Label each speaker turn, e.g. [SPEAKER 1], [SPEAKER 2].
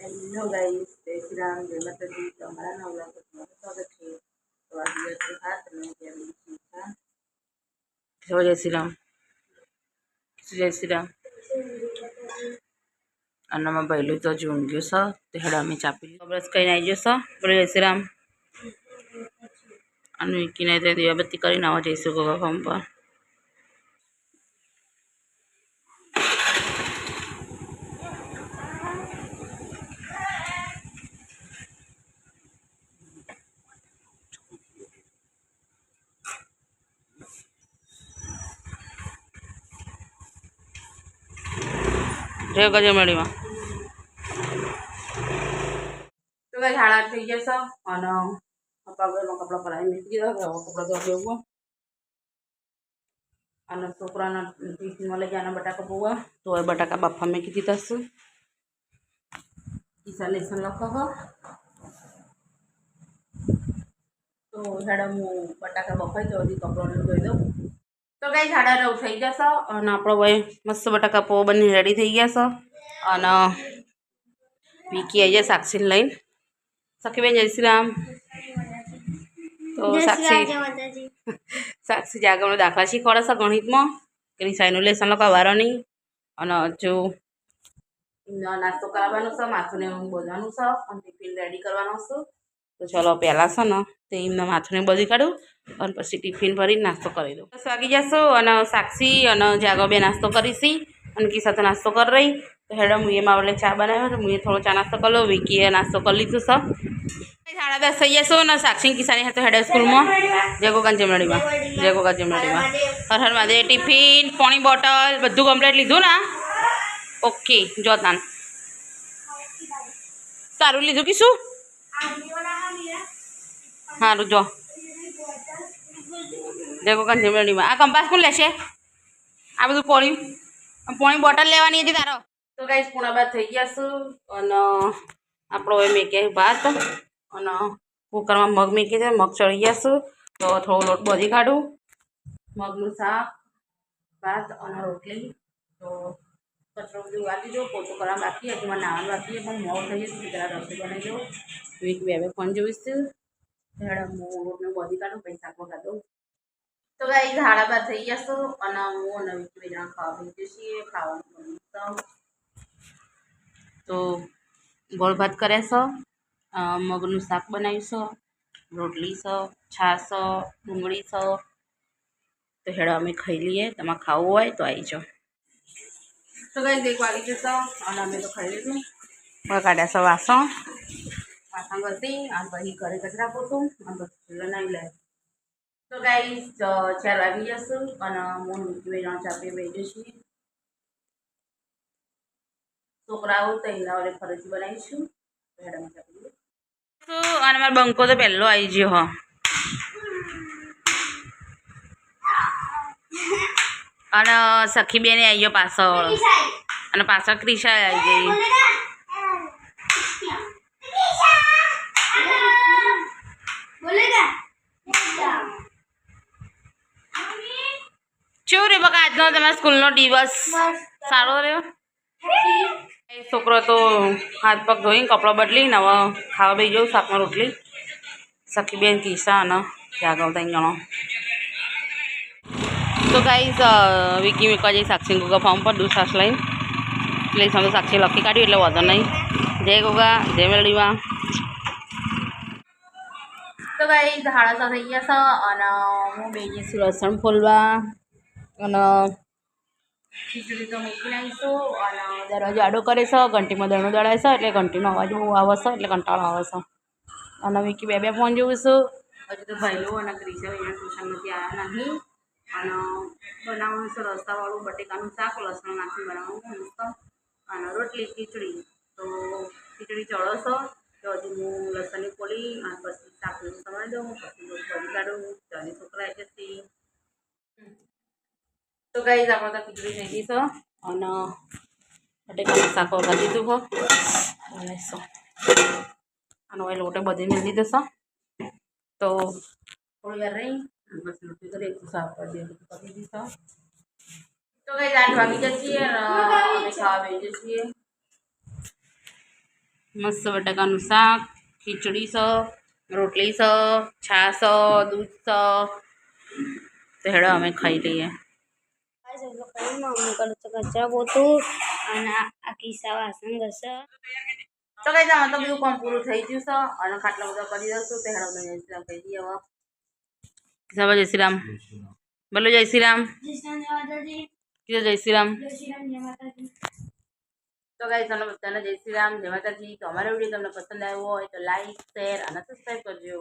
[SPEAKER 1] Hello guys, જય શ્રી રામ, જય માતાજી. તમારા નવલા સ્વાગત છે. તો આ દિવસ ખાસ તમે જય શ્રી રામ, જય શ્રી રામ. આનામાં પહેલું તો જૂન ગયું છે તે હેડા અમે ચાપી બ્રશ કરીને આવી જશો. બોલો જય શ્રી રામ. અને વીકીને તે દીવાબત્તી કરીને આવા જઈશું ગોગા ફાર્મ પર. રેવ ગજમેડીમાં તો કઈ હાડા થઈ જશે અને કપડાં પલાવી મૂકી દીધા. કપડાં ધોવા દેવું અને છોકરાના ટિફિનમાં લઈ જવાના બટાકા પૌવા. તો એ બટાકા બાફા મૂકી દીધા છે. ઈસા લેસન લખો તો હેડા હું બટાકા બફાઈ તો હજી કપડાં ધોઈ દઉં. તો કઈ સાડા 9 થઈ જશે અને આપણો ભાઈ મસ્ત બટાકા પૌવા બની રેડી થઈ ગયા છે. અને વિકી આવી જાય સાક્ષીને લઈને. સખીબેન જય શ્રી રામ. તો સાક્ષી જાગરનો દાખલા શીખવાડે છે ગણિતમાં. એની સાઈનું લેસન લખાવવાનો નહીં અને જો નાસ્તો કરાવવાનો છે, માથું ને બોલવાનું છે અને ટિફિન રેડી કરવાનો છે. તો ચલો પહેલાં છે ને તે એમના માથું બધી કાઢું અને પછી ટિફિન ભરીને નાસ્તો કરી દઉં. 10 વાગી જશો અને સાક્ષી અને જાગો બે નાસ્તો કરીશી અને કી સાથે નાસ્તો કરી રહી. તો હેડો હું એમાં એટલે ચા બનાવ્યો તો હું થોડો ચા નાસ્તો કરી લો. વિકીએ નાસ્તો કરી લીધું છે. 10:30 થઈ જશો ને સાક્ષી કિસાની સાથે હેડે સ્કૂલમાં જયગોગાન જમણીમાં હર હર મહાદેવ. ટિફિન, પાણી બોટલ બધું કમ્પ્લીટ લીધું ને? ઓકે જોતાન સારું લીધું કે શું? સારું જો જયગોગાન જમણીમાં. આ કંપાસ કોણ લેશે? આ બધું પાણી બોટલ લેવાની હતી તારો. તો ગાઈસ પૂણા બાદ થઈ ગયા છું અને આપણો એ મેકે ભાત અને કુકરમાં મગ મેકી છે. મગ ચડી ગયા છું તો થોડો લોટ બધી કાઢું. મગનું શાક, ભાત અને રોટલી. તો કચરો બધું વાટી દો. પોતું કરવા બાકી હજુ મને નાવાનું બાકી પણ મોડું થઈ જશે. પેલા રસોઈ બનાવી દઉં. વીક બે ફોન જોઈશ. હું લોટને બધી કાઢું પછી શાક વગા દઉં. તો ગાઈસ 12:30 થઈ ગયા છું અને હું અને વિકી બે જણા ખાવા બેસીએ છીએ. ખાવાનું તો ગોળ ભાત કરે છે, મગનું શાક બનાવીશું, રોટલી છે, છાશ, ડુંગળી છે. તો હેડો અમે ખાઈ લઈએ. તમારે ખાવું હોય તો આવી જાઓ. તો ગાઈસ 1 વાગી જશે અને અમે તો ખાઈ લીધું. કાઢ્યા છે વાસણ ઘસી અને પછી ઘરે કચરા પોતું અને પછી બનાવી લે. તો ગાઈસ 4 વાગી જશે અને હું બે જણા ચા પી બેસી છીએ. છોકરાઓ તો એના વડે ફરજી બનાવીશું. અને મારો બંકો તો પહેલો આવી ગયો. હા અને સખી બેને આવી ગયો પાછળ અને પાછળ ક્રિશા આવી ગઈ. શું રે બકા આજનો તમારા સ્કૂલનો દિવસ સારો રહ્યો? છોકરો તો હાથ પગ ધોઈને કપડાં બદલીને હવે ખાવા બેસી જાઉં. શાકમાં રોટલી સખી બેન કિસ્સા અને જાગવ 3 જણો. તો ગાઈસ વિકી મૂકવા જઈ સાક્ષી ગોગા ફાર્મ પર દૂધ છાશ લઈને. એટલે તો સાક્ષી લખી કાઢ્યું એટલે વાંધો નહીં. જય ગોગા જય મેળવીમાં. તો ગાઈસ 6:30 થઈ ગયા છે અને હું બેસી છું લસણ ફોલવા અને ખીચડી તો મૂકી નાખીશું અને દરવાજો આડો કરે છે. ઘંટીમાં દરણું દળાય છે એટલે ઘંટીનો અવાજ બહુ આવે છે એટલે કંટાળો આવે છે. અને વિકી બે ફોન જોઉં છું. હજુ તો ભાઈલો અને ક્રિશા અહીંયા ટ્યુશનમાંથી આવ્યા નહીં અને બનાવવાનું છે રસ્તાવાળું બટેકાનું શાક લસણ નાખીને બનાવવાનું મસ્ત અને રોટલી ખીચડી. તો ખીચડી ચડો છો તો હજી હું લસણની ફોલી અને પછી શાકનું સમારી દઉં. પછી બધી કાઢું ચાલી છોકરા જતી. તો ગાઈસ આપણે તો ખીચડી થઈ ગઈ છે અને બટેકાનું શાક વઘારી દીધું હોય અને આનો એ લોટે બધી મેળ દીધો છે. તો થોડી વાર રહી બસ રોટલી કરી શાક કરી દીધી છે. તો ગાઈસ 8 વાગી જઈએ અને અમે ખાવા બેસીએ છીએ. મસ્ત બટાકાનું શાક, ખીચડી છે, રોટલી છે, છાશ છે, દૂધ છે. તો હેડો અમે ખાઈ લઈએ. કચરા પોતું અને આ કિસ્સા વાસણ ઘસે. તો કઈ આમાં તો બધું કામ પૂરું થઈ ગયું છે અને ખાટલા બધા કરી દઉં તો હેડો જય શ્રી રામ કહી દઈએ હવે. જય શ્રી રામ બોલો. જય શ્રી રામ. જય શ્રી રામ. તો ગાઈસ તમને બધાને જય શ્રી રામ, જય માતાજી. તો અમારો વિડીયો તમને પસંદ આવ્યો હોય તો લાઈક, શેર અને સબસ્ક્રાઈબ કરજો.